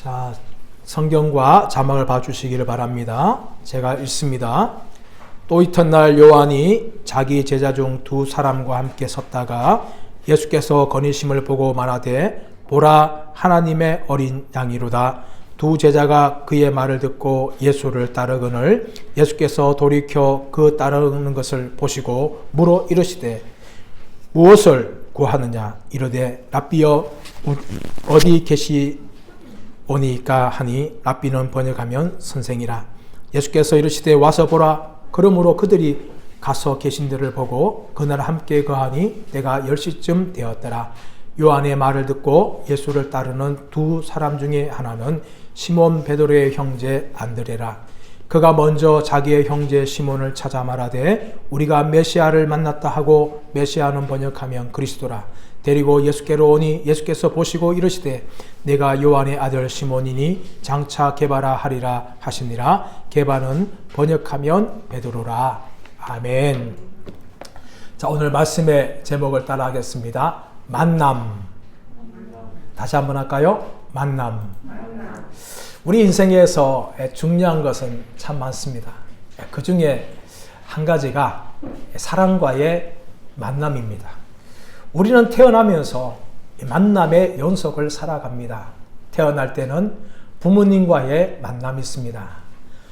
자, 성경과 자막을 봐주시기를 바랍니다. 제가 읽습니다. 또 이튿날 요한이 자기 제자 중 두 사람과 함께 섰다가 예수께서 거니심을 보고 말하되 보라 하나님의 어린 양이로다. 두 제자가 그의 말을 듣고 예수를 따르거늘 예수께서 돌이켜 그 따르는 것을 보시고 물어 이르시되 무엇을 구하느냐 이르되 랍비여 어디 계시오니까 하니 랍비는 번역하면 선생이라. 예수께서 이르시되 와서 보라. 그러므로 그들이 가서 계신 데를 보고 그날 함께 거하니 때가 10시쯤 되었더라. 요한의 말을 듣고 예수를 따르는 두 사람 중에 하나는 시몬 베드로의 형제 안드레라. 그가 먼저 자기의 형제 시몬을 찾아 말하되 우리가 메시아를 만났다 하고 메시아는 번역하면 그리스도라. 데리고 예수께로 오니 예수께서 보시고 이르시되 내가 요한의 아들 시몬이니 장차 게바라 하리라 하시니라. 게바는 번역하면 베드로라. 아멘. 자, 오늘 말씀의 제목을 따라하겠습니다. 만남. 다시 한번 할까요? 만남. 우리 인생에서 중요한 것은 참 많습니다. 그 중에 한 가지가 사랑과의 만남입니다. 우리는 태어나면서 만남의 연속을 살아갑니다. 태어날 때는 부모님과의 만남이 있습니다.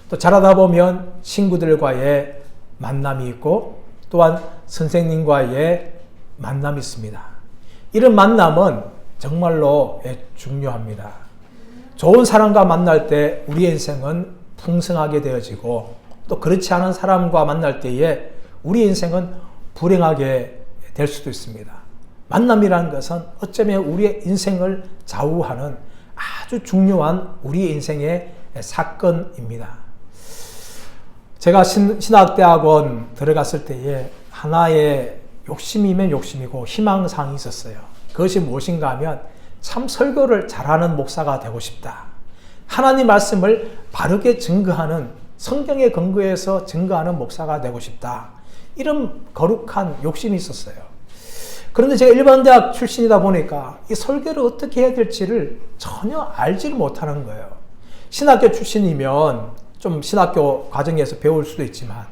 또 자라다 보면 친구들과의 만남이 있고 또한 선생님과의 만남이 있습니다. 이런 만남은 정말로 중요합니다. 좋은 사람과 만날 때 우리의 인생은 풍성하게 되어지고 또 그렇지 않은 사람과 만날 때에 우리의 인생은 불행하게 될 수도 있습니다. 만남이라는 것은 어쩌면 우리의 인생을 좌우하는 아주 중요한 우리의 인생의 사건입니다. 제가 신학대학원 들어갔을 때에 하나의 욕심이면 욕심이고 희망사항이 있었어요. 그것이 무엇인가 하면 참 설교를 잘하는 목사가 되고 싶다. 하나님 말씀을 바르게 증거하는 성경에 근거해서 증거하는 목사가 되고 싶다. 이런 거룩한 욕심이 있었어요. 그런데 제가 일반대학 출신이다 보니까 이 설교를 어떻게 해야 될지를 전혀 알지를 못하는 거예요. 신학교 출신이면 좀 신학교 과정에서 배울 수도 있지만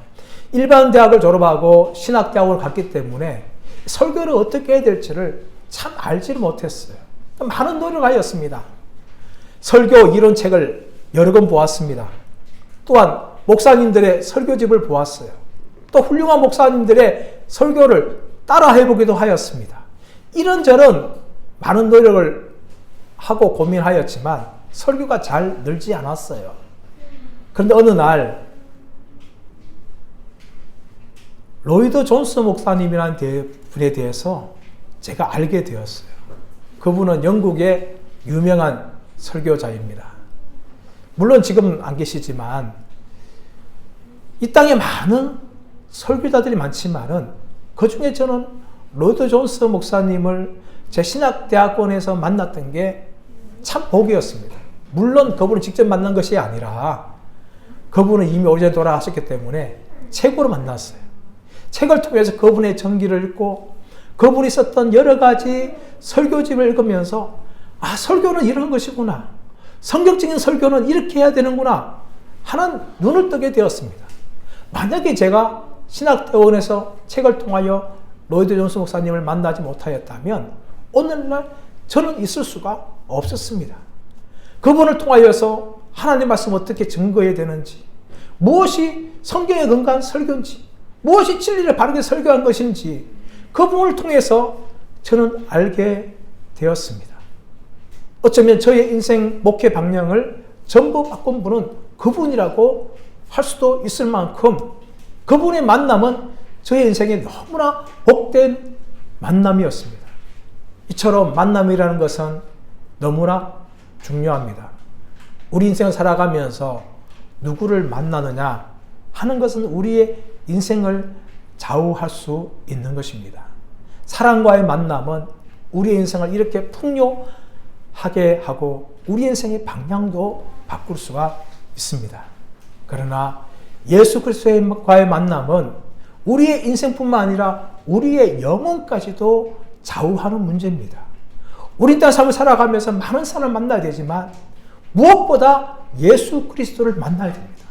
일반대학을 졸업하고 신학대학을 갔기 때문에 설교를 어떻게 해야 될지를 참 알지를 못했어요. 많은 노력하였습니다. 설교 이론책을 여러 권 보았습니다. 또한 목사님들의 설교집을 보았어요. 또 훌륭한 목사님들의 설교를 따라 해보기도 하였습니다. 이런저런 많은 노력을 하고 고민하였지만 설교가 잘 늘지 않았어요. 그런데 어느 날 로이드 존스 목사님이라는 분에 대해서 제가 알게 되었어요. 그분은 영국의 유명한 설교자입니다. 물론 지금 안 계시지만 이 땅에 많은 설교자들이 많지만은 그 중에 저는 로이드 존스 목사님을 제 신학대학원에서 만났던 게 참 복이었습니다. 물론 그분을 직접 만난 것이 아니라 그분은 이미 오래전에 돌아가셨기 때문에 책으로 만났어요. 책을 통해서 그분의 전기를 읽고 그분이 썼던 여러 가지 설교집을 읽으면서 설교는 이런 것이구나. 성경적인 설교는 이렇게 해야 되는구나 하는 눈을 뜨게 되었습니다. 만약에 제가 신학대원에서 책을 통하여 로이드 존스 목사님을 만나지 못하였다면 오늘날 저는 있을 수가 없었습니다. 그분을 통하여서 하나님 말씀 어떻게 증거해야 되는지, 무엇이 성경에 근거한 설교인지, 무엇이 진리를 바르게 설교한 것인지 그분을 통해서 저는 알게 되었습니다. 어쩌면 저의 인생 목회 방향을 전부 바꾼 분은 그분이라고 할 수도 있을 만큼 그분의 만남은 저의 인생에 너무나 복된 만남이었습니다. 이처럼 만남이라는 것은 너무나 중요합니다. 우리 인생을 살아가면서 누구를 만나느냐 하는 것은 우리의 인생을 좌우할 수 있는 것입니다. 사랑과의 만남은 우리의 인생을 이렇게 풍요하게 하고 우리 인생의 방향도 바꿀 수가 있습니다. 그러나 예수 그리스도와의 만남은 우리의 인생뿐만 아니라 우리의 영혼까지도 좌우하는 문제입니다. 우리 땅 삶을 살아가면서 많은 사람을 만나야 되지만 무엇보다 예수 그리스도를 만나야 됩니다.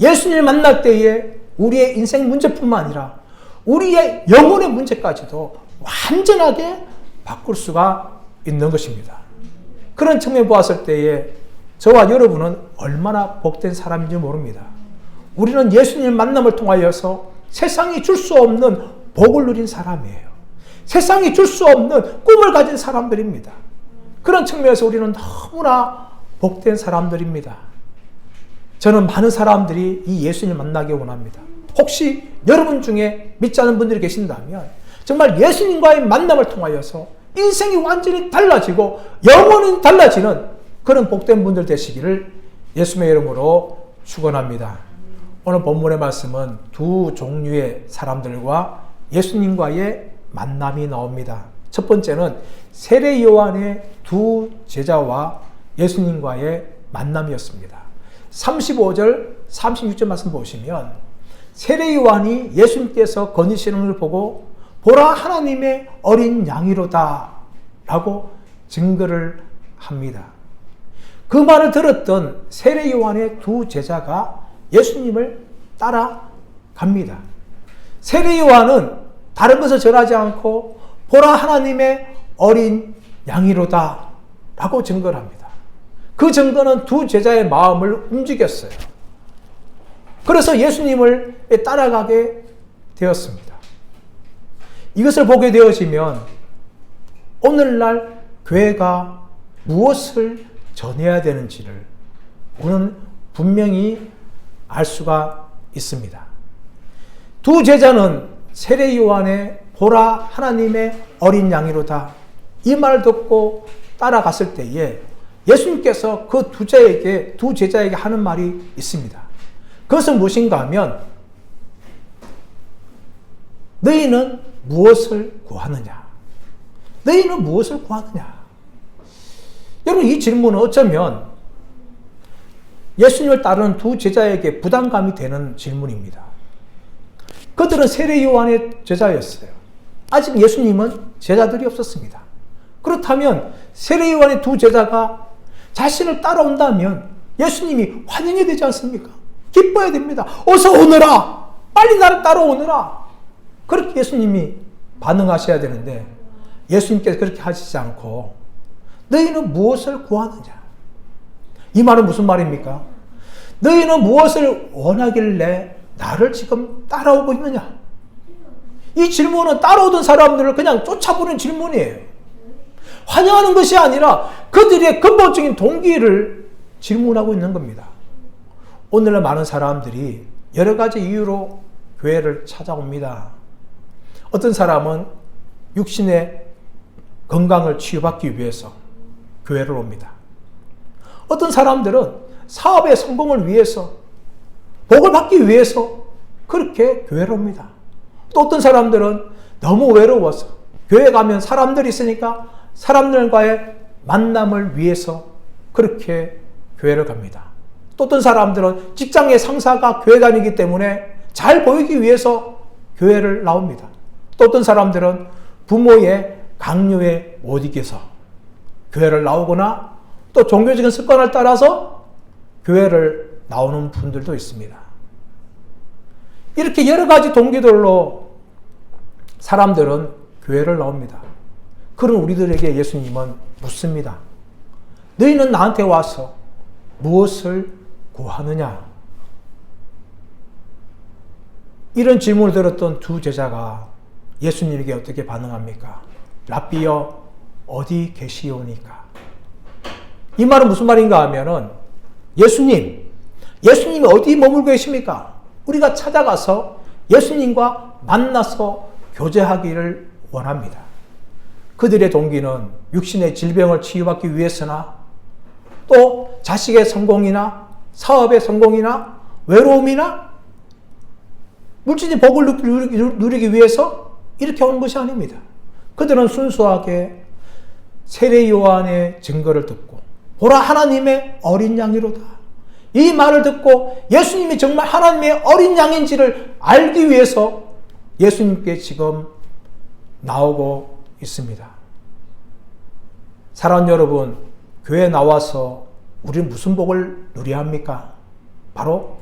예수님을 만날 때에 우리의 인생 문제뿐만 아니라 우리의 영혼의 문제까지도 완전하게 바꿀 수가 있는 것입니다. 그런 측면에 보았을 때에 저와 여러분은 얼마나 복된 사람인지 모릅니다. 우리는 예수님의 만남을 통하여서 세상이 줄 수 없는 복을 누린 사람이에요. 세상이 줄 수 없는 꿈을 가진 사람들입니다. 그런 측면에서 우리는 너무나 복된 사람들입니다. 저는 많은 사람들이 이 예수님을 만나기 원합니다. 혹시 여러분 중에 믿지 않는 분들이 계신다면 정말 예수님과의 만남을 통하여서 인생이 완전히 달라지고 영혼이 달라지는 그런 복된 분들 되시기를 예수님의 이름으로 축원합니다. 오늘 본문의 말씀은 두 종류의 사람들과 예수님과의 만남이 나옵니다. 첫 번째는 세례 요한의 두 제자와 예수님과의 만남이었습니다. 35절, 36절 말씀 보시면 세례 요한이 예수님께서 거니시는 것을 보고 보라 하나님의 어린 양이로다 라고 증거를 합니다. 그 말을 들었던 세례 요한의 두 제자가 예수님을 따라갑니다. 세례 요한은 다른 것을 전하지 않고 보라 하나님의 어린 양이로다 라고 증거를 합니다. 그 증거는 두 제자의 마음을 움직였어요. 그래서 예수님을 따라가게 되었습니다. 이것을 보게 되어지면 오늘날 교회가 무엇을 전해야 되는지를 우리는 분명히 알 수가 있습니다. 두 제자는 세례 요한의 보라 하나님의 어린 양이로다 이 말을 듣고 따라갔을 때에 예수님께서 그 두 제자에게 하는 말이 있습니다. 그것은 무엇인가 하면 너희는 무엇을 구하느냐? 너희는 무엇을 구하느냐? 여러분 이 질문은 어쩌면 예수님을 따르는 두 제자에게 부담감이 되는 질문입니다. 그들은 세례 요한의 제자였어요. 아직 예수님은 제자들이 없었습니다. 그렇다면 세례 요한의 두 제자가 자신을 따라온다면 예수님이 환영해야 되지 않습니까? 기뻐야 됩니다. 어서 오너라! 빨리 나를 따라오너라! 그렇게 예수님이 반응하셔야 되는데 예수님께서 그렇게 하시지 않고 너희는 무엇을 구하느냐? 이 말은 무슨 말입니까? 너희는 무엇을 원하길래 나를 지금 따라오고 있느냐? 이 질문은 따라오던 사람들을 그냥 쫓아보는 질문이에요. 환영하는 것이 아니라 그들의 근본적인 동기를 질문하고 있는 겁니다. 오늘날 많은 사람들이 여러 가지 이유로 교회를 찾아옵니다. 어떤 사람은 육신의 건강을 치유받기 위해서 교회를 옵니다. 어떤 사람들은 사업의 성공을 위해서 복을 받기 위해서 그렇게 교회를 옵니다. 또 어떤 사람들은 너무 외로워서 교회 가면 사람들이 있으니까 사람들과의 만남을 위해서 그렇게 교회를 갑니다. 또 어떤 사람들은 직장의 상사가 교회 다니기 때문에 잘 보이기 위해서 교회를 나옵니다. 또 어떤 사람들은 부모의 강요에 못 이겨서 교회를 나오거나 또 종교적인 습관을 따라서 교회를 나오는 분들도 있습니다. 이렇게 여러 가지 동기들로 사람들은 교회를 나옵니다. 그런 우리들에게 예수님은 묻습니다. 너희는 나한테 와서 무엇을 구하느냐? 이런 질문을 들었던 두 제자가 예수님에게 어떻게 반응합니까? 랍비여 어디 계시오니까? 이 말은 무슨 말인가 하면은 예수님이 어디 머물고 계십니까? 우리가 찾아가서 예수님과 만나서 교제하기를 원합니다. 그들의 동기는 육신의 질병을 치유받기 위해서나 또 자식의 성공이나 사업의 성공이나 외로움이나 물질의 복을 누리기 위해서 이렇게 온 것이 아닙니다. 그들은 순수하게 세례 요한의 증거를 듣고 보라 하나님의 어린 양이로다. 이 말을 듣고 예수님이 정말 하나님의 어린 양인지를 알기 위해서 예수님께 지금 나오고 있습니다. 사랑하는 여러분, 교회에 나와서 우리는 무슨 복을 누려야 합니까? 바로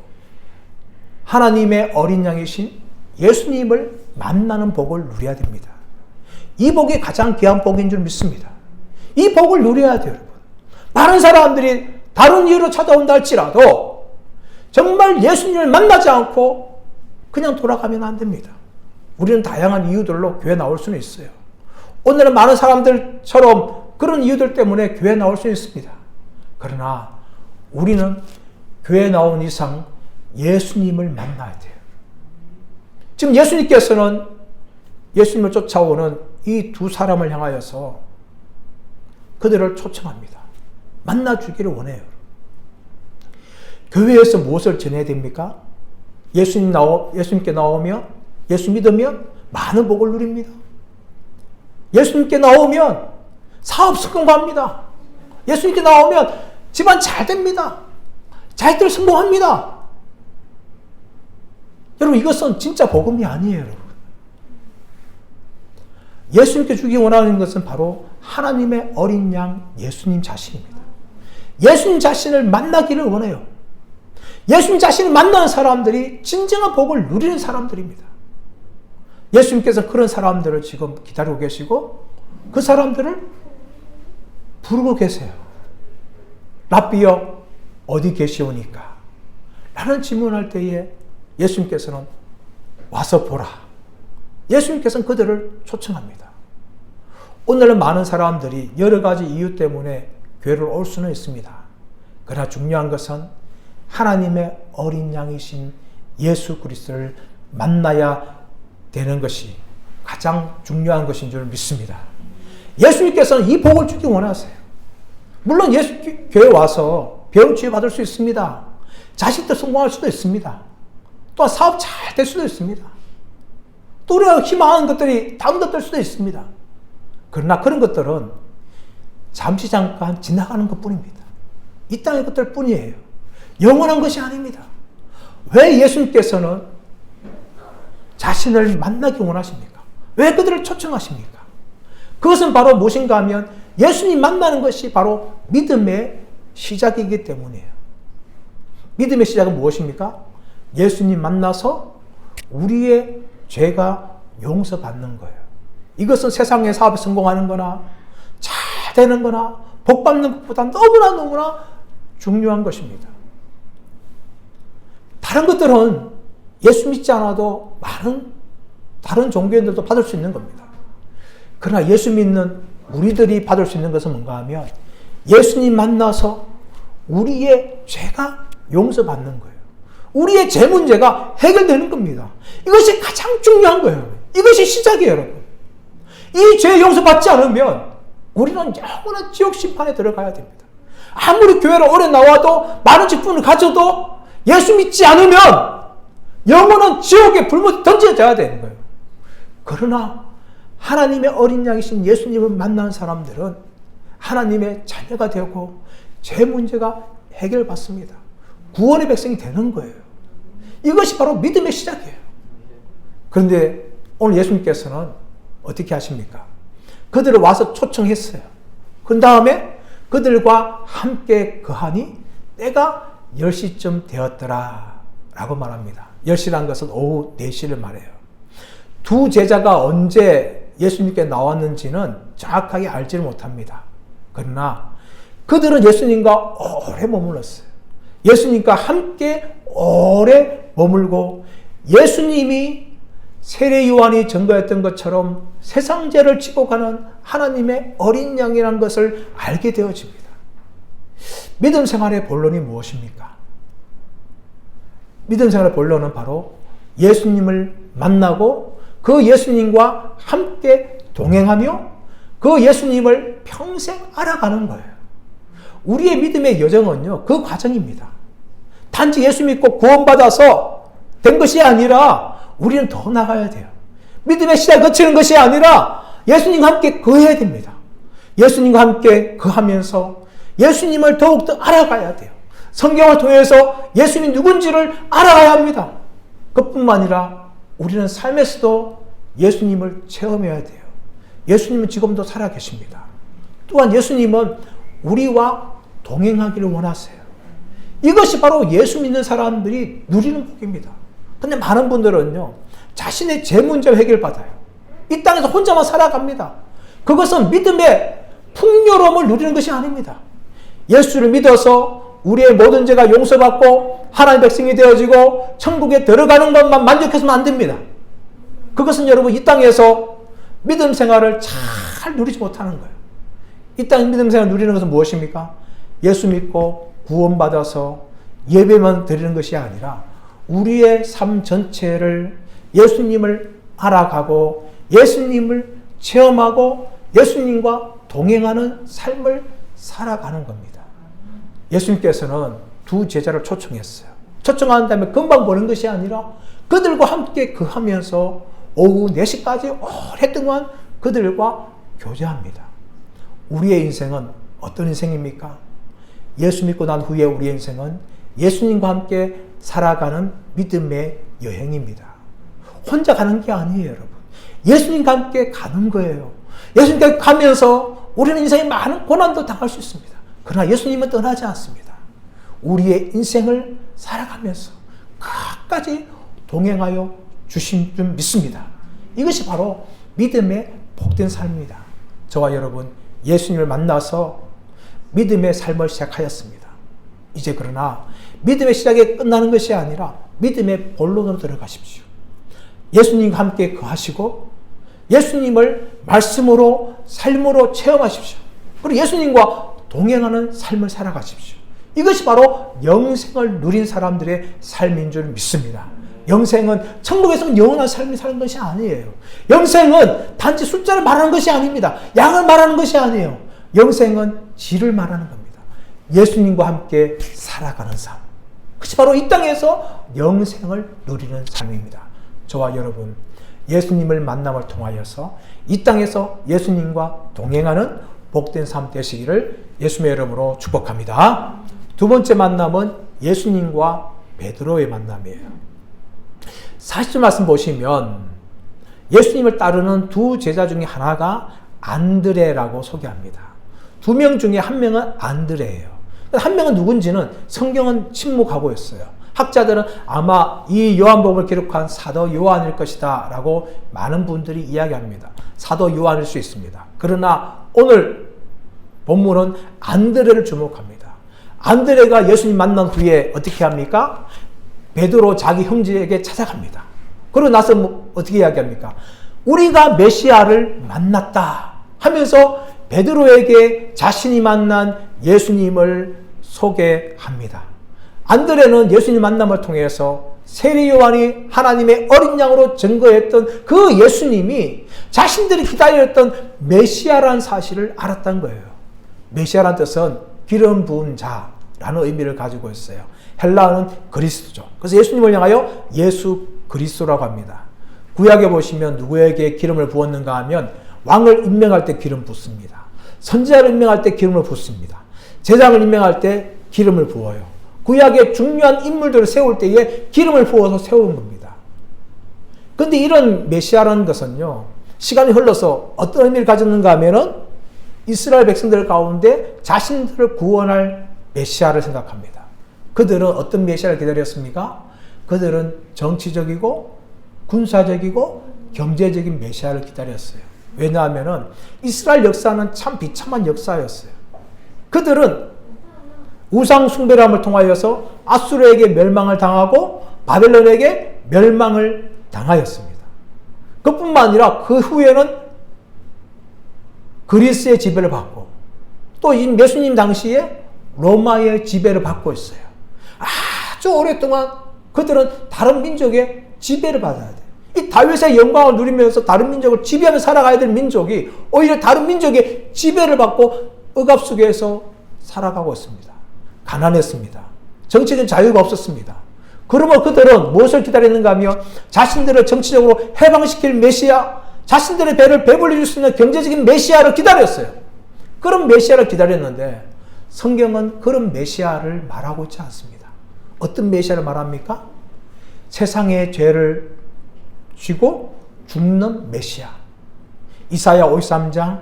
하나님의 어린 양이신 예수님을 만나는 복을 누려야 됩니다. 이 복이 가장 귀한 복인 줄 믿습니다. 이 복을 누려야 돼요, 여러분. 많은 사람들이 다른 이유로 찾아온다 할지라도 정말 예수님을 만나지 않고 그냥 돌아가면 안 됩니다. 우리는 다양한 이유들로 교회 나올 수는 있어요. 오늘은 많은 사람들처럼 그런 이유들 때문에 교회 나올 수 있습니다. 그러나 우리는 교회 나온 이상 예수님을 만나야 돼요. 지금 예수님께서는 예수님을 쫓아오는 이 두 사람을 향하여서 그들을 초청합니다. 만나주기를 원해요. 교회에서 무엇을 전해야 됩니까? 예수님께 나오면, 예수 믿으면 많은 복을 누립니다. 예수님께 나오면 사업 성공합니다. 예수님께 나오면 집안 잘 됩니다. 자식들 성공합니다. 여러분, 이것은 진짜 복음이 아니에요, 여러분. 예수님께 주기 원하는 것은 바로 하나님의 어린 양 예수님 자신입니다. 예수님 자신을 만나기를 원해요. 예수님 자신을 만나는 사람들이 진정한 복을 누리는 사람들입니다. 예수님께서 그런 사람들을 지금 기다리고 계시고 그 사람들을 부르고 계세요. 랍비여 어디 계시오니까? 라는 질문할 때에 예수님께서는 와서 보라. 예수님께서는 그들을 초청합니다. 오늘은 많은 사람들이 여러 가지 이유 때문에 교회를 올 수는 있습니다. 그러나 중요한 것은 하나님의 어린 양이신 예수 그리스도를 만나야 되는 것이 가장 중요한 것인 줄 믿습니다. 예수님께서는 이 복을 주기 원하세요. 물론 교회 와서 병 치유 받을 수 있습니다. 자식들 성공할 수도 있습니다. 또한 사업 잘 될 수도 있습니다. 또 우리가 희망하는 것들이 다른 것들 수도 있습니다. 그러나 그런 것들은 잠시 잠깐 지나가는 것뿐입니다. 이 땅의 것들 뿐이에요. 영원한 것이 아닙니다. 왜 예수님께서는 자신을 만나기 원하십니까? 왜 그들을 초청하십니까? 그것은 바로 무엇인가 하면 예수님 만나는 것이 바로 믿음의 시작이기 때문이에요. 믿음의 시작은 무엇입니까? 예수님 만나서 우리의 죄가 용서받는 거예요. 이것은 세상의 사업에 성공하는 거나 잘 되는 거나 복 받는 것보다 너무나 중요한 것입니다. 다른 것들은 예수 믿지 않아도 많은 다른 종교인들도 받을 수 있는 겁니다. 그러나 예수 믿는 우리들이 받을 수 있는 것은 뭔가 하면 예수님 만나서 우리의 죄가 용서받는 거예요. 우리의 죄 문제가 해결되는 겁니다. 이것이 가장 중요한 거예요. 이것이 시작이에요, 여러분. 이 죄 용서받지 않으면 우리는 영원한 지옥 심판에 들어가야 됩니다. 아무리 교회를 오래 나와도 많은 직분을 가져도 예수 믿지 않으면 영원한 지옥에 불못 던져져야 되는 거예요. 그러나 하나님의 어린 양이신 예수님을 만나는 사람들은 하나님의 자녀가 되고 죄 문제가 해결받습니다. 구원의 백성이 되는 거예요. 이것이 바로 믿음의 시작이에요. 그런데 오늘 예수님께서는 어떻게 하십니까? 그들을 와서 초청했어요. 그 다음에 그들과 함께 거하니 때가 10시쯤 되었더라 라고 말합니다. 10시라는 것은 오후 4시를 말해요. 두 제자가 언제 예수님께 나왔는지는 정확하게 알지를 못합니다. 그러나 그들은 예수님과 오래 머물렀어요. 예수님과 함께 오래 머물고 예수님이 세례 요한이 증거했던 것처럼 세상 죄를 지고 가는 하나님의 어린 양이라는 것을 알게 되어집니다. 믿음 생활의 본론이 무엇입니까? 믿음 생활의 본론은 바로 예수님을 만나고 그 예수님과 함께 동행하며 그 예수님을 평생 알아가는 거예요. 우리의 믿음의 여정은요, 그 과정입니다. 단지 예수 믿고 구원받아서 된 것이 아니라 우리는 더 나가야 돼요. 믿음의 시작을 거치는 것이 아니라 예수님과 함께 거해야 됩니다. 예수님과 함께 거하면서 예수님을 더욱더 알아가야 돼요. 성경을 통해서 예수님이 누군지를 알아가야 합니다. 그뿐만 아니라 우리는 삶에서도 예수님을 체험해야 돼요. 예수님은 지금도 살아계십니다. 또한 예수님은 우리와 동행하기를 원하세요. 이것이 바로 예수 믿는 사람들이 누리는 복입니다. 근데 많은 분들은요, 자신의 죄 문제 해결받아요. 이 땅에서 혼자만 살아갑니다. 그것은 믿음의 풍요로움을 누리는 것이 아닙니다. 예수를 믿어서 우리의 모든 죄가 용서받고 하나님의 백성이 되어지고 천국에 들어가는 것만 만족해서는 안 됩니다. 그것은 여러분 이 땅에서 믿음 생활을 잘 누리지 못하는 거예요. 이 땅 믿음 생활을 누리는 것은 무엇입니까? 예수 믿고 구원받아서 예배만 드리는 것이 아니라 우리의 삶 전체를 예수님을 알아가고 예수님을 체험하고 예수님과 동행하는 삶을 살아가는 겁니다. 예수님께서는 두 제자를 초청했어요. 초청한 다음에 금방 보는 것이 아니라 그들과 함께 거하면서 오후 4시까지 오랫동안 그들과 교제합니다. 우리의 인생은 어떤 인생입니까? 예수 믿고 난 후에 우리의 인생은 예수님과 함께 살아가는 믿음의 여행입니다. 혼자 가는 게 아니에요, 여러분. 예수님과 함께 가는 거예요. 예수님과 가면서 우리는 인생에 많은 고난도 당할 수 있습니다. 그러나 예수님은 떠나지 않습니다. 우리의 인생을 살아가면서 끝까지 동행하여 주신 줄 믿습니다. 이것이 바로 믿음의 복된 삶입니다. 저와 여러분, 예수님을 만나서 믿음의 삶을 시작하였습니다. 이제 그러나 믿음의 시작이 끝나는 것이 아니라 믿음의 본론으로 들어가십시오. 예수님과 함께 거하시고 예수님을 말씀으로 삶으로 체험하십시오. 그리고 예수님과 동행하는 삶을 살아가십시오. 이것이 바로 영생을 누린 사람들의 삶인 줄 믿습니다. 영생은 천국에서 영원한 삶을 사는 것이 아니에요. 영생은 단지 숫자를 말하는 것이 아닙니다. 양을 말하는 것이 아니에요. 영생은 질을 말하는 겁니다. 예수님과 함께 살아가는 삶. 그것이 바로 이 땅에서 영생을 누리는 삶입니다. 저와 여러분, 예수님을 만남을 통하여서 이 땅에서 예수님과 동행하는 복된 삶 되시기를 예수님의 이름으로 축복합니다. 두 번째 만남은 예수님과 베드로의 만남이에요. 40절 말씀 보시면 예수님을 따르는 두 제자 중에 하나가 안드레라고 소개합니다. 두 명 중에 한 명은 안드레예요. 한 명은 누군지는 성경은 침묵하고 있어요. 학자들은 아마 이 요한복음을 기록한 사도 요한일 것이다 라고 많은 분들이 이야기합니다. 사도 요한일 수 있습니다. 그러나 오늘 본문은 안드레를 주목합니다. 안드레가 예수님 만난 후에 어떻게 합니까? 베드로 자기 형제에게 찾아갑니다. 그러고 나서 어떻게 이야기합니까? 우리가 메시아를 만났다 하면서 베드로에게 자신이 만난 예수님을 소개합니다. 안드레는 예수님 만남을 통해서 세례 요한이 하나님의 어린 양으로 증거했던 그 예수님이 자신들이 기다렸던 메시아라는 사실을 알았던 거예요. 메시아라는 뜻은 기름 부은 자라는 의미를 가지고 있어요. 헬라어는 그리스도죠. 그래서 예수님을 향하여 예수 그리스도라고 합니다. 구약에 보시면 누구에게 기름을 부었는가 하면 왕을 임명할 때 기름 붓습니다. 선지자를 임명할 때 기름을 붓습니다. 제장을 임명할 때 기름을 부어요. 구약의 중요한 인물들을 세울 때에 기름을 부어서 세우는 겁니다. 그런데 이런 메시아라는 것은요, 시간이 흘러서 어떤 의미를 가졌는가 하면은 이스라엘 백성들 가운데 자신들을 구원할 메시아를 생각합니다. 그들은 어떤 메시아를 기다렸습니까? 그들은 정치적이고 군사적이고 경제적인 메시아를 기다렸어요. 왜냐하면 이스라엘 역사는 참 비참한 역사였어요. 그들은 우상 숭배함을 통하여서 아수르에게 멸망을 당하고 바벨론에게 멸망을 당하였습니다. 그뿐만 아니라 그 후에는 그리스의 지배를 받고 또 예수님 당시에 로마의 지배를 받고 있어요. 아주 오랫동안 그들은 다른 민족의 지배를 받아야 돼요. 이 다윗의 영광을 누리면서 다른 민족을 지배하며 살아가야 될 민족이 오히려 다른 민족의 지배를 받고 억압 속에서 살아가고 있습니다. 가난했습니다. 정치적인 자유가 없었습니다. 그러면 그들은 무엇을 기다렸는가 하면 자신들을 정치적으로 해방시킬 메시아, 자신들의 배를 배불리 줄 수 있는 경제적인 메시아를 기다렸어요. 그런 메시아를 기다렸는데 성경은 그런 메시아를 말하고 있지 않습니다. 어떤 메시아를 말합니까? 세상의 죄를 쥐고 죽는 메시아. 이사야 53장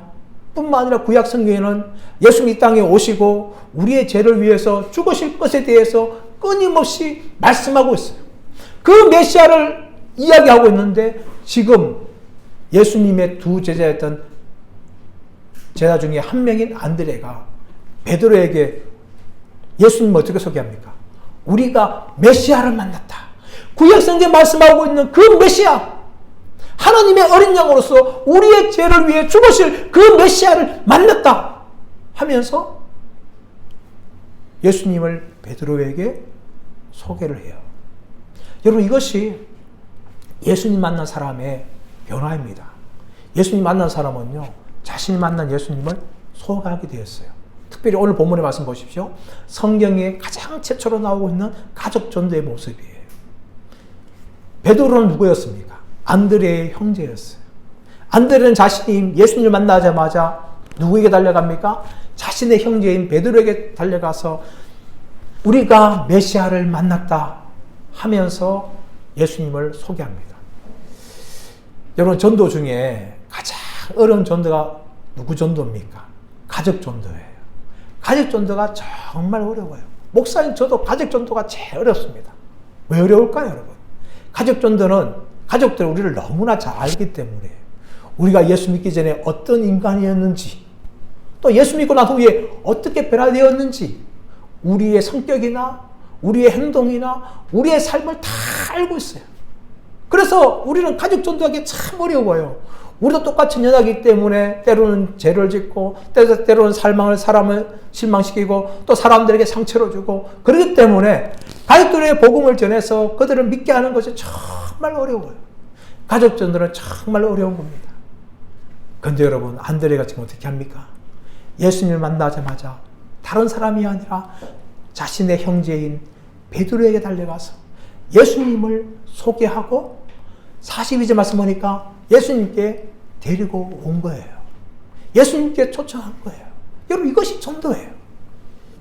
뿐만 아니라 구약 성경에는 예수님이 이 땅에 오시고 우리의 죄를 위해서 죽으실 것에 대해서 끊임없이 말씀하고 있어요. 그 메시아를 이야기하고 있는데 지금 예수님의 두 제자였던 제자 중에 한 명인 안드레가 베드로에게 예수님을 어떻게 소개합니까? 우리가 메시아를 만났다. 구약 성경에 말씀하고 있는 그 메시아, 하나님의 어린 양으로서 우리의 죄를 위해 죽으실 그 메시아를 만났다 하면서 예수님을 베드로에게 소개를 해요. 여러분, 이것이 예수님 만난 사람의 변화입니다. 예수님 만난 사람은요, 자신이 만난 예수님을 소개하게 되었어요. 특별히 오늘 본문의 말씀 보십시오. 성경에 가장 최초로 나오고 있는 가족 전도의 모습이에요. 베드로는 누구였습니까? 안드레의 형제였어요. 안드레는 자신이 예수님을 만나자마자 누구에게 달려갑니까? 자신의 형제인 베드로에게 달려가서 우리가 메시아를 만났다 하면서 예수님을 소개합니다. 여러분, 전도 중에 가장 어려운 전도가 누구 전도입니까? 가족 전도예요. 가족 전도가 정말 어려워요. 목사님, 저도 가족 전도가 제일 어렵습니다. 왜 어려울까요, 여러분? 가족 전도는 가족들 우리를 너무나 잘 알기 때문에 우리가 예수 믿기 전에 어떤 인간이었는지, 또 예수 믿고 난 후에 어떻게 변화되었는지, 우리의 성격이나 우리의 행동이나 우리의 삶을 다 알고 있어요. 그래서 우리는 가족 전도하기 참 어려워요. 우리도 똑같은 연약이기 때문에 때로는 죄를 짓고 때로는 사람을 실망시키고 또 사람들에게 상처를 주고, 그렇기 때문에 가족들의 복음을 전해서 그들을 믿게 하는 것이 정말 어려워요. 가족 전도는 정말 어려운 겁니다. 그런데 여러분, 안드레가 지금 어떻게 합니까? 예수님을 만나자마자 다른 사람이 아니라 자신의 형제인 베드로에게 달려가서 예수님을 소개하고 42절 말씀 보니까 예수님께 데리고 온 거예요. 예수님께 초청한 거예요. 여러분, 이것이 전도예요.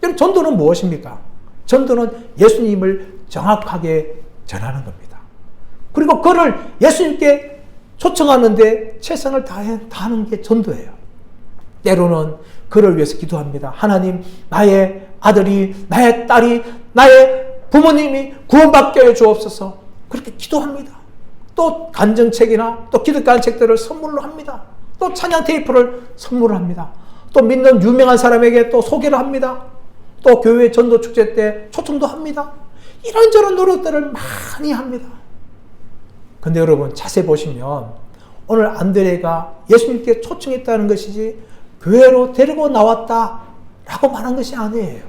여러분, 전도는 무엇입니까? 전도는 예수님을 정확하게 전하는 겁니다. 그리고 그를 예수님께 초청하는데 최선을 다하는 게 전도예요. 때로는 그를 위해서 기도합니다. 하나님, 나의 아들이, 나의 딸이, 나의 부모님이 구원받게 해 주옵소서. 그렇게 기도합니다. 또 간증책이나 또 기독교 책들을 선물로 합니다. 또 찬양 테이프를 선물을 합니다. 또 믿는 유명한 사람에게 또 소개를 합니다. 또 교회 전도 축제 때 초청도 합니다. 이런저런 노력들을 많이 합니다. 근데 여러분, 자세히 보시면 오늘 안드레가 예수님께 초청했다는 것이지 교회로 데리고 나왔다라고 말한 것이 아니에요.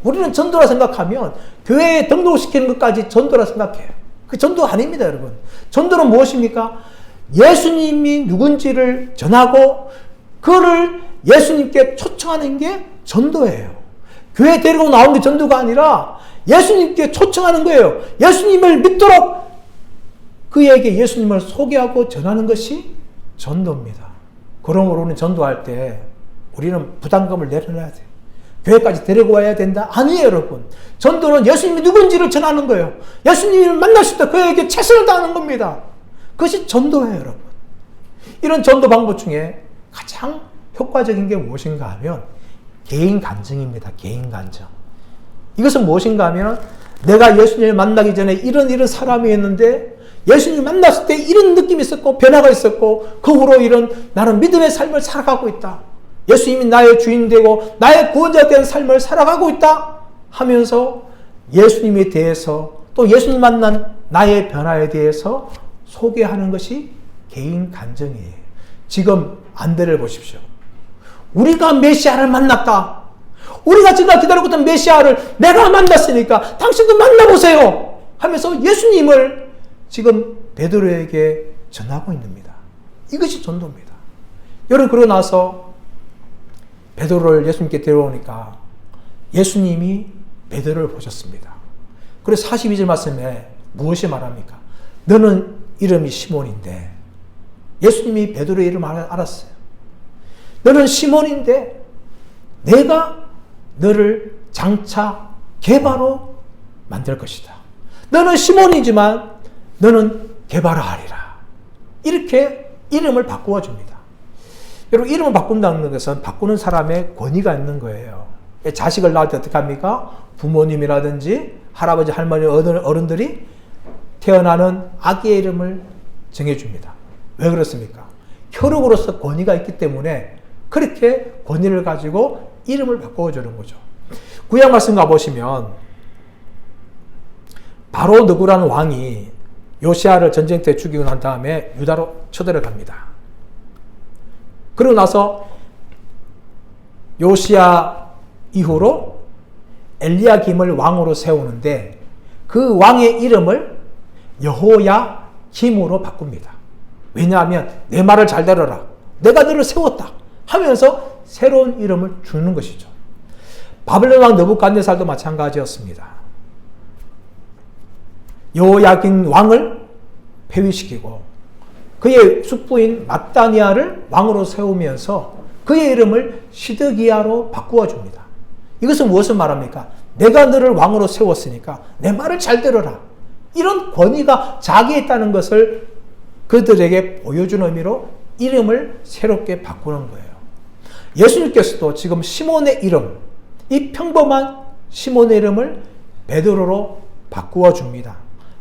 우리는 전도라 생각하면 교회에 등록시키는 것까지 전도라 생각해요. 그 전도 아닙니다, 여러분. 전도는 무엇입니까? 예수님이 누군지를 전하고 그를 예수님께 초청하는 게 전도예요. 교회에 데리고 나온 게 전도가 아니라 예수님께 초청하는 거예요. 예수님을 믿도록 그에게 예수님을 소개하고 전하는 것이 전도입니다. 그러므로 우리는 전도할 때 우리는 부담감을 내려놔야 돼요. 교회까지 데리고 와야 된다? 아니에요, 여러분. 전도는 예수님이 누군지를 전하는 거예요. 예수님을 만났을 때 그에게 최선을 다하는 겁니다. 그것이 전도예요, 여러분. 이런 전도 방법 중에 가장 효과적인 게 무엇인가 하면 개인 간증입니다. 개인 간증. 이것은 무엇인가 하면 내가 예수님을 만나기 전에 이런 사람이었는데 예수님을 만났을 때 이런 느낌이 있었고 변화가 있었고 그 후로 이런 나는 믿음의 삶을 살아가고 있다. 예수님이 나의 주인 되고 나의 구원자 된 삶을 살아가고 있다 하면서 예수님에 대해서 또 예수님 만난 나의 변화에 대해서 소개하는 것이 개인 간증이에요. 지금 안드레를 보십시오. 우리가 메시아를 만났다. 우리가 지금 기다리고 있던 메시아를 내가 만났으니까 당신도 만나보세요 하면서 예수님을 지금 베드로에게 전하고 있는 겁니다. 이것이 전도입니다. 여러분, 그러고 나서 베드로를 예수님께 데려오니까 예수님이 베드로를 보셨습니다. 그래서 42절 말씀에 무엇이 말합니까? 너는 이름이 시몬인데, 예수님이 베드로의 이름을 알았어요. 너는 시몬인데 내가 너를 장차 게바로 만들 것이다. 너는 시몬이지만 너는 게바라 하리라. 이렇게 이름을 바꾸어 줍니다. 여러분, 이름을 바꾼다는 것은 바꾸는 사람의 권위가 있는 거예요. 자식을 낳을 때 어떻게 합니까? 부모님이라든지 할아버지, 할머니, 어른들이 태어나는 아기의 이름을 정해줍니다. 왜 그렇습니까? 혈육으로서 권위가 있기 때문에 그렇게 권위를 가지고 이름을 바꿔주는 거죠. 구약 말씀 가보시면 바로 느고라는 왕이 요시아를 전쟁 때 죽이고 난 다음에 유다로 쳐들어갑니다. 그러고 나서 요시아 이후로 엘리야김을 왕으로 세우는데 그 왕의 이름을 여호야김으로 바꿉니다. 왜냐하면 내 말을 잘 들어라. 내가 너를 세웠다 하면서 새로운 이름을 주는 것이죠. 바벨론 왕 느부갓네살도 마찬가지였습니다. 여호야긴 왕을 폐위시키고 그의 숙부인 mat단이아를 왕으로 세우면서 그의 이름을 시드기야로 바꾸어 줍니다. 이것은 무엇을 말합니까? 내가 너를 왕으로 세웠으니까 내 말을 잘 들어라. 이런 권위가 자기에 있다는 것을 그들에게 보여준 의미로 이름을 새롭게 바꾸는 거예요. 예수님께서도 지금 시몬의 이름, 이 평범한 시몬의 이름을 베드로로 바꾸어 줍니다.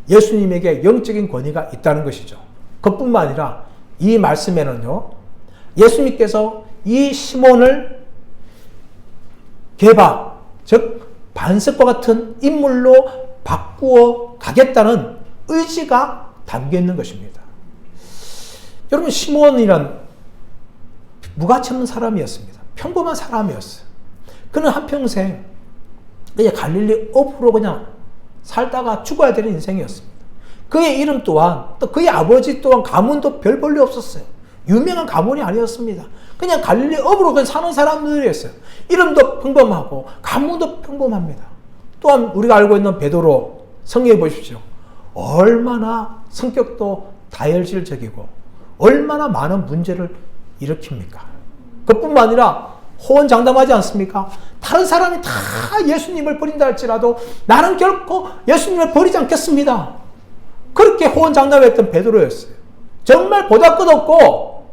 예수님에게 영적인 권위가 있다는 것이죠. 그뿐만 아니라 이 말씀에는요, 예수님께서 이 시몬을 게바, 즉 반석과 같은 인물로 바꾸어 가겠다는 의지가 담겨 있는 것입니다. 여러분, 시몬이란 무가치 없는 사람이었습니다. 평범한 사람이었어요. 그는 한평생 그냥 갈릴리 어부로 그냥 살다가 죽어야 되는 인생이었습니다. 그의 이름 또한, 또 그의 아버지 또한 가문도 별 볼일 없었어요. 유명한 가문이 아니었습니다. 그냥 갈릴리 어부로 그냥 사는 사람들이었어요. 이름도 평범하고 가문도 평범합니다. 또한 우리가 알고 있는 베드로, 성경에 보십시오. 얼마나 성격도 다혈질적이고 얼마나 많은 문제를 일으킵니까? 그뿐만 아니라 호언장담하지 않습니까? 다른 사람이 다 예수님을 버린다 할지라도 나는 결코 예수님을 버리지 않겠습니다. 그렇게 호언장담했던 베드로였어요. 정말 보잘것없고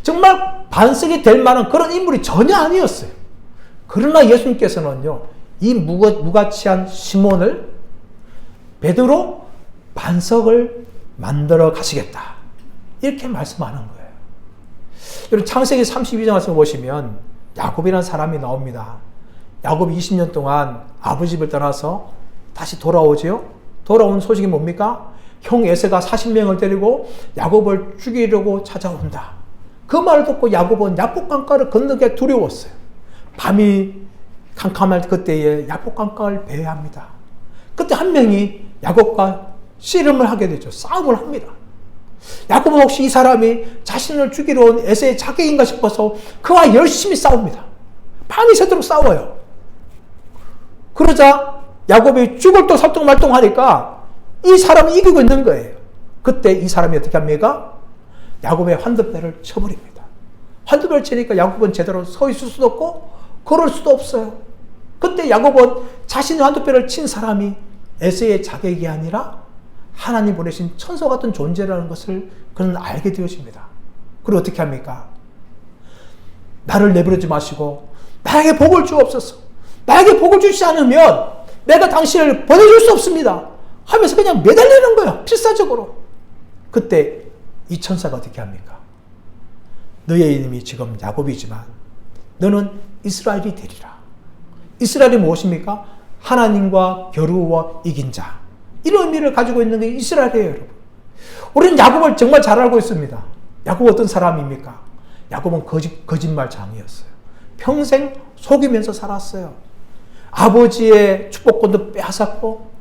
정말 반석이 될 만한 그런 인물이 전혀 아니었어요. 그러나 예수님께서는요, 이 무가치한 시몬을 베드로 반석을 만들어 가시겠다, 이렇게 말씀하는 거예요. 여러분, 창세기 32장 말씀 보시면 야곱이라는 사람이 나옵니다. 야곱이 20년 동안 아버지 집을 떠나서 다시 돌아오지요. 돌아온 소식이 뭡니까? 형 에서가 40명을 데리고 야곱을 죽이려고 찾아온다. 그 말을 듣고 야곱은 야복강가를 건너기 두려웠어요. 밤이 캄캄할 그때에 야복강가를 배회합니다. 그때 한 명이 야곱과 씨름을 하게 되죠. 싸움을 합니다. 야곱은 혹시 이 사람이 자신을 죽이러 온 에서의 자객인가 싶어서 그와 열심히 싸웁니다. 밤이 새도록 싸워요. 그러자 야곱이 죽을 또 살똥말똥하니까 이 사람이 이기고 있는 거예요. 그때 이 사람이 어떻게 합니까? 야곱의 환도뼈를 쳐버립니다. 환도뼈를 치니까 야곱은 제대로 서 있을 수도 없고 걸을 수도 없어요. 그때 야곱은 자신의 환도뼈를 친 사람이 에서의 자객이 아니라 하나님 보내신 천사 같은 존재라는 것을 그는 알게 되어집니다. 그리고 어떻게 합니까? 나를 내버리지 마시고 나에게 복을 주옵소서. 나에게 복을 주시지 않으면 내가 당신을 보내줄 수 없습니다 하면서 그냥 매달리는 거예요. 필사적으로. 그때 이 천사가 어떻게 합니까? 너의 이름이 지금 야곱이지만 너는 이스라엘이 되리라. 이스라엘이 무엇입니까? 하나님과 겨루어 이긴 자. 이런 의미를 가지고 있는 게 이스라엘이에요, 여러분. 우리는 야곱을 정말 잘 알고 있습니다. 야곱 어떤 사람입니까? 야곱은 거짓말장이었어요. 평생 속이면서 살았어요. 아버지의 축복권도 빼앗았고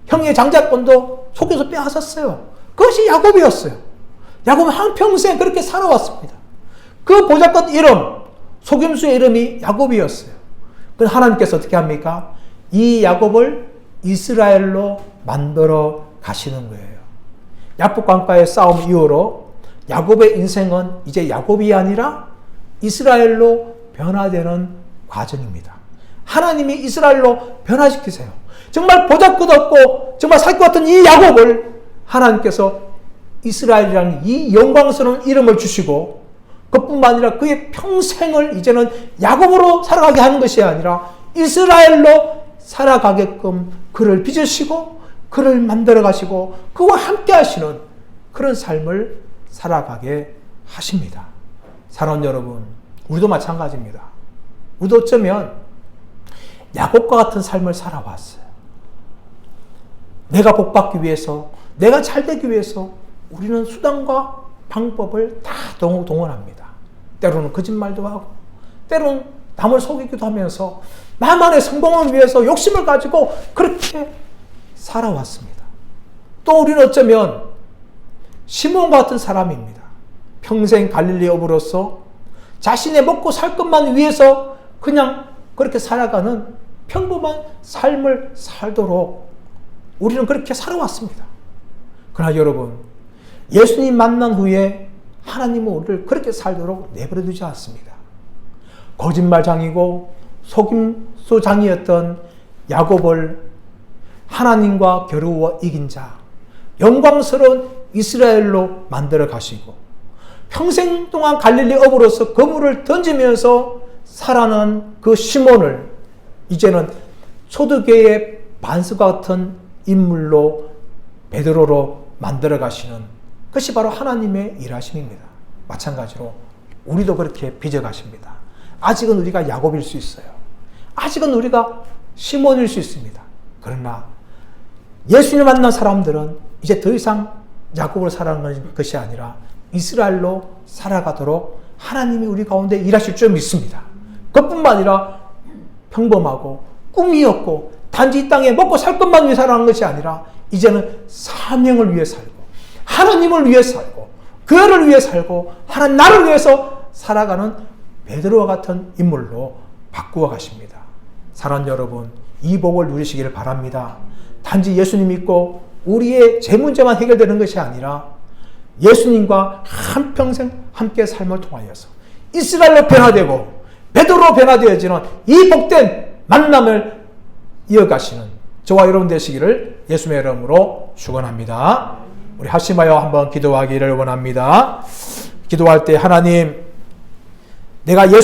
형의 장자권도 속여서 빼앗았어요. 그것이 야곱이었어요. 야곱은 한평생 그렇게 살아왔습니다. 그 보잘것 이름, 속임수의 이름이 야곱이었어요. 그래서 하나님께서 어떻게 합니까? 이 야곱을 이스라엘로 만들어 가시는 거예요. 야복강가의 싸움 이후로 야곱의 인생은 이제 야곱이 아니라 이스라엘로 변화되는 과정입니다. 하나님이 이스라엘로 변화시키세요. 정말 보잘것없고 정말 살 것 같은 이 야곱을 하나님께서 이스라엘이라는 이 영광스러운 이름을 주시고 그뿐만 아니라 그의 평생을 이제는 야곱으로 살아가게 하는 것이 아니라 이스라엘로 살아가게끔 그를 빚으시고 그를 만들어 가시고 그와 함께 하시는 그런 삶을 살아가게 하십니다. 사랑하는 여러분, 우리도 마찬가지입니다. 우리도 어쩌면 야곱과 같은 삶을 살아왔어요. 내가 복받기 위해서, 내가 잘되기 위해서 우리는 수단과 방법을 다 동원합니다. 때로는 거짓말도 하고, 때로는 남을 속이기도 하면서 나만의 성공을 위해서 욕심을 가지고 그렇게 살아왔습니다. 또 우리는 어쩌면 시몬과 같은 사람입니다. 평생 갈릴리 어부로서 자신의 먹고 살 것만 위해서 그냥 그렇게 살아가는 평범한 삶을 살도록 우리는 그렇게 살아왔습니다. 그러나 여러분, 예수님 만난 후에 하나님은 우리를 그렇게 살도록 내버려두지 않습니다. 거짓말장이고 속임수장이었던 야곱을 하나님과 겨루어 이긴 자, 영광스러운 이스라엘로 만들어 가시고 평생 동안 갈릴리 어부로서 그물을 던지면서 살아난 그 시몬을 이제는 초대교회의 반석과 같은 인물로 베드로로 만들어 가시는 그것이 바로 하나님의 일하심입니다. 마찬가지로 우리도 그렇게 빚어 가십니다. 아직은 우리가 야곱일 수 있어요. 아직은 우리가 시몬일 수 있습니다. 그러나 예수님을 만난 사람들은 이제 더 이상 야곱으로 살아가는 것이 아니라 이스라엘로 살아가도록 하나님이 우리 가운데 일하실 줄 믿습니다. 그것뿐만 아니라 평범하고 꿈이 없고 단지 이 땅에 먹고 살 것만 위해 살아가는 것이 아니라 이제는 사명을 위해 살고 하나님을 위해 살고 교회를 위해 살고 하나님 나를 위해서 살아가는 베드로와 같은 인물로 바꾸어 가십니다. 사랑하는 여러분, 이 복을 누리시기를 바랍니다. 단지 예수님 믿고 우리의 제 문제만 해결되는 것이 아니라 예수님과 한평생 함께 삶을 통하여서 이스라엘로 변화되고 베드로로 변화되어지는 이 복된 만남을 이어가시는 저와 여러분 되시기를 예수님의 이름으로 축원합니다. 우리 합심하여 한번 기도하기를 원합니다. 기도할 때 하나님, 내가 예수님